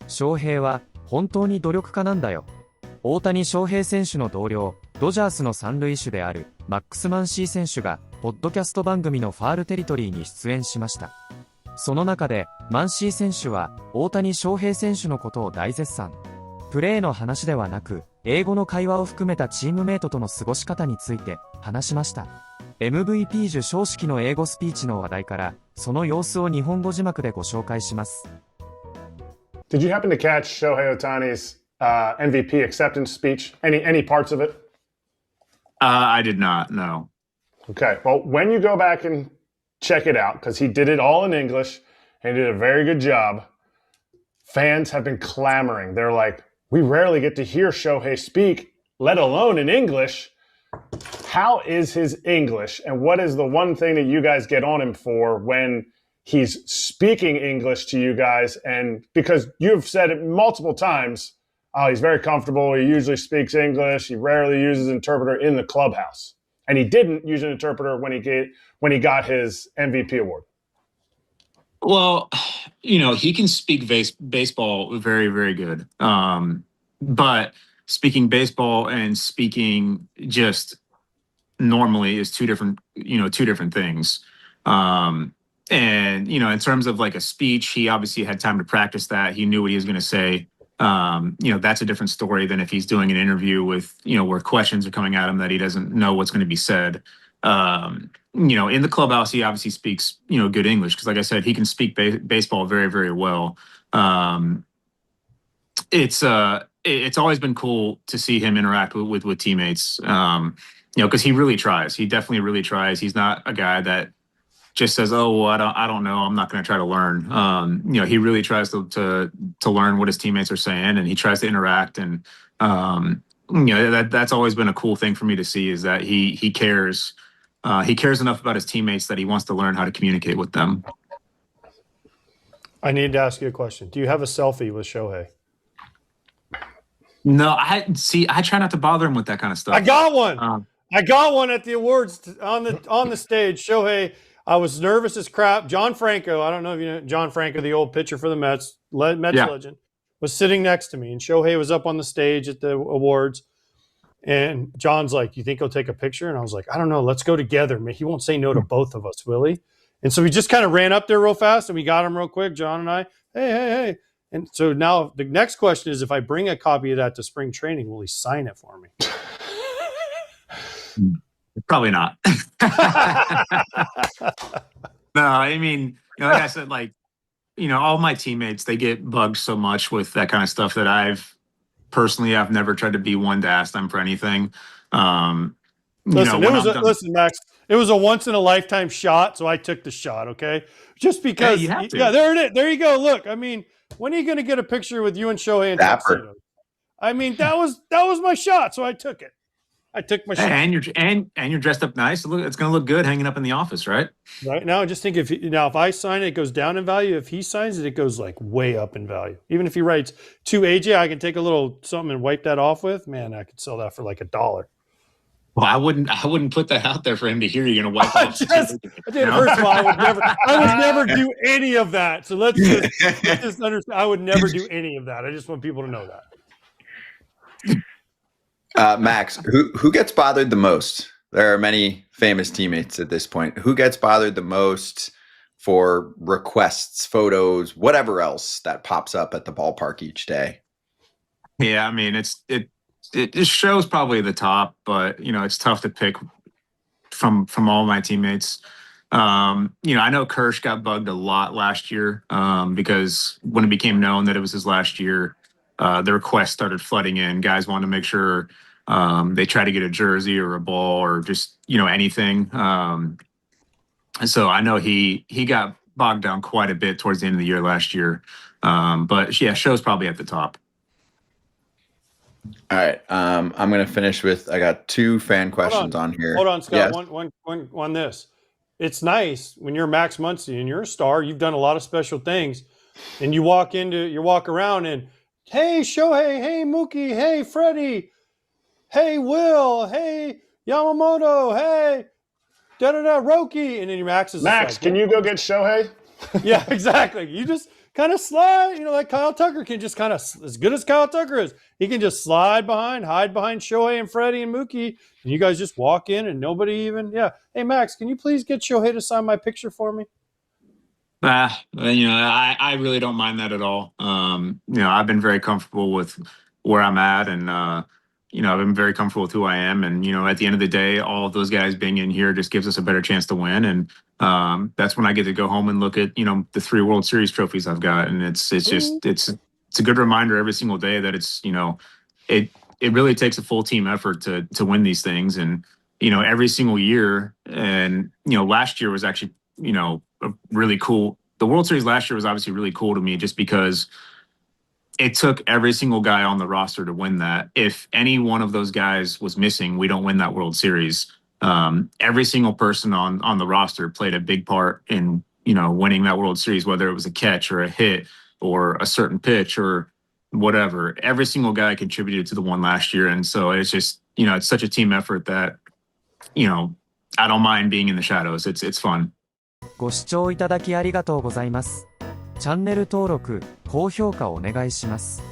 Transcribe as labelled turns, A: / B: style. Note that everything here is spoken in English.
A: 翔平は本当に努力家なんだよ。大谷翔平選手の同僚、ドジャースの三塁手であるマックス・マンシー選手がポッドキャスト番組のファールテリトリーに出演しました。その中でマンシー選手は大谷翔平選手のことを大絶賛。プレーの話ではなく、英語の会話を含めたチームメイトとの過ごし方について話しました。MVP 受賞式の英語スピーチの話題から、その様子を日本語字幕でご紹介します。
B: Did you happen to catch Shohei Ohtani's MVP acceptance speech? Any parts of it?
C: I did not, no.
B: Okay, well, when you go back and check it out, because he did it all in English and he did a very good job, fans have been clamoring. They're like, we rarely get to hear Shohei speak, let alone in English. How is his English, and what is the one thing that you guys get on him for when he's speaking English to you guys? And because you've said it multiple times, he's very comfortable. He usually speaks English. He rarely uses an interpreter in the clubhouse. And he didn't use an interpreter when he got his MVP award.
C: Well, he can speak baseball very, very good. But speaking baseball and speaking just normally is two different things. And, in terms of like a speech, he obviously had time to practice that. He knew what he was going to say. That's a different story than if he's doing an interview with, where questions are coming at him that he doesn't know what's going to be said. In the clubhouse, he obviously speaks, good English. Cause like I said, he can speak baseball very, very well. It's always been cool to see him interact with teammates. Cause he really tries. He definitely really tries. He's not a guy that just says, "Oh, well, I don't know. I'm not going to try to learn." He really tries to learn what his teammates are saying, and he tries to interact. And that's always been a cool thing for me to see, is that he cares. He cares enough about his teammates that he wants to learn how to communicate with them.
D: I need to ask you a question. Do you have a selfie with Shohei?
C: No, I try not to bother him with that kind of stuff.
D: I got one. I got one at the awards on the stage. Shohei. I was nervous as crap. John Franco, I don't know if you know John Franco, the old pitcher for the Mets legend, was sitting next to me, and Shohei was up on the stage at the awards. And John's like, "You think he'll take a picture?" And I was like, "I don't know. Let's go together. He won't say no to both of us, will he?" And so we just kind of ran up there real fast, and we got him real quick, John and I. Hey. And so now the next question is, if I bring a copy of that to spring training, will he sign it for me?
C: Probably not. No, I mean, like I said, all my teammates, they get bugged so much with that kind of stuff that I've never tried to be one to ask them for anything.
D: Listen, Max, it was a once in a lifetime shot, so I took the shot. Okay, just because. Yeah, there it is. There you go. Look, I mean, when are you going to get a picture with you and Shohei and tuxedo? I mean, that was my shot, so I took it. I took my shot.
C: And you're dressed up nice. It's going to look good hanging up in the office, right?
D: Right now, just think if I sign it, it goes down in value. If he signs it, it goes like way up in value. Even if he writes to AJ, I can take a little something and wipe that off with. Man, I could sell that for like $1.
C: Well, I wouldn't put that out there for him to hear. You're going to wipe off.
D: First of all, I would never do any of that. So let's just understand. I would never do any of that. I just want people to know that.
E: Max, who gets bothered the most? There are many famous teammates at this point. Who gets bothered the most for requests, photos, whatever else that pops up at the ballpark each day?
C: Yeah, I mean, it shows probably the top, but it's tough to pick from all my teammates. I know Kirsch got bugged a lot last year because when it became known that it was his last year, the requests started flooding in. Guys wanted to make sure they try to get a jersey or a ball or just anything. So I know he got bogged down quite a bit towards the end of the year last year. But yeah, show's probably at the top.
E: All right. I'm going to finish with, I got two fan questions on here.
D: Hold on, Scott.
E: Yes.
D: One this. It's nice when you're Max Muncy and you're a star. You've done a lot of special things. And you walk around and, hey, Shohei, hey, Mookie, hey, Freddie, hey, Will, hey, Yamamoto, hey, da-da-da, Roki. And then your Max is
B: Max, can you go get Shohei?
D: Yeah, exactly. You kind of slide, like Kyle Tucker can just kind of, as good as Kyle Tucker is, he can just hide behind Shohei and Freddie and Mookie, and you guys just walk in and nobody even, Hey, Max, can you please get Shohei to sign my picture for me?
C: I really don't mind that at all. I've been very comfortable with where I'm at, and I've been very comfortable with who I am. And at the end of the day, all of those guys being in here just gives us a better chance to win. And that's when I get to go home and look at the 3 World Series trophies I've got, and it's a good reminder every single day that it's it really takes a full team effort to win these things. And every single year, and last year was actually a really cool. The World Series last year was obviously really cool to me just because it took every single guy on the roster to win that. If any one of those guys was missing, we don't win that World Series. Every single person on the roster played a big part in winning that World Series, whether it was a catch or a hit or a certain pitch or whatever. Every single guy contributed to the one last year, and so it's just it's such a team effort that I don't mind being in the shadows. It's fun.
A: ご視聴いただきありがとうございます。チャンネル登録、高評価お願いします。